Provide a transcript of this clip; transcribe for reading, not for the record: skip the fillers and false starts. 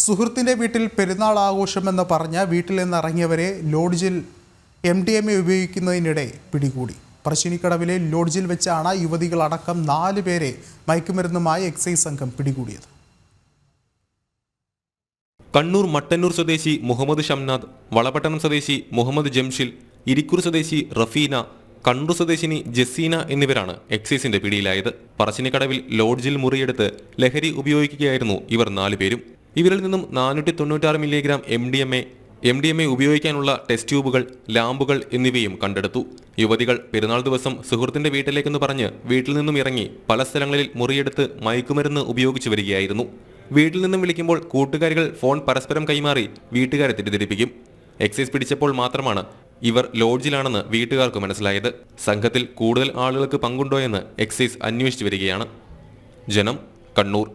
സുഹൃത്തിൻ്റെ വീട്ടിൽ പെരുന്നാൾ ആഘോഷമെന്ന് പറഞ്ഞ് വീട്ടിൽ നിന്നിറങ്ങിയവരെ ലോഡ്ജിൽ MDMA ഉപയോഗിക്കുന്നതിനിടെ പിടികൂടി. പറശ്ശിനിക്കടവിലെ ലോഡ്ജിൽ വെച്ചാണ് യുവതികളടക്കം 4 പേരെ മയക്കുമരുന്നുമായി എക്സൈസ് സംഘം പിടികൂടിയത്. കണ്ണൂർ മട്ടന്നൂർ സ്വദേശി മുഹമ്മദ് ഷംനാദ്, വളപട്ടണം സ്വദേശി മുഹമ്മദ് ജംഷിൽ, ഇരിക്കൂർ സ്വദേശി റഫീന, കണ്ണൂർ സ്വദേശിനി ജസീന എന്നിവരാണ് എക്സൈസിന്റെ പിടിയിലായത്. പറശ്ശിനിക്കടവിൽ ലോഡ്ജിൽ മുറിയെടുത്ത് ലഹരി ഉപയോഗിക്കുകയായിരുന്നു ഇവർ 4 പേരും. ഇവരിൽ നിന്നും 496 മില്ലിഗ്രാം MDMA ഉപയോഗിക്കാനുള്ള ടെസ്റ്റ് ട്യൂബുകൾ, ലാമ്പുകൾ എന്നിവയും കണ്ടെടുത്തു. യുവതികൾ പെരുന്നാൾ ദിവസം സുഹൃത്തിന്റെ വീട്ടിലേക്കെന്ന് പറഞ്ഞ് വീട്ടിൽ നിന്നും ഇറങ്ങി പല സ്ഥലങ്ങളിൽ മുറിയെടുത്ത് മയക്കുമരുന്ന് ഉപയോഗിച്ചു വരികയായിരുന്നു. വീട്ടിൽ നിന്നും വിളിക്കുമ്പോൾ കൂട്ടുകാരികൾ ഫോൺ പരസ്പരം കൈമാറി വീട്ടുകാരെ തെറ്റിദ്ധരിപ്പിക്കും. എക്സൈസ് പിടിച്ചപ്പോൾ മാത്രമാണ് ഇവർ ലോഡ്ജിലാണെന്ന് വീട്ടുകാർക്ക് മനസ്സിലായത്. സംഘത്തിൽ കൂടുതൽ ആളുകൾക്ക് പങ്കുണ്ടോയെന്ന് എക്സൈസ് അന്വേഷിച്ചു വരികയാണ്. ജനം, കണ്ണൂർ.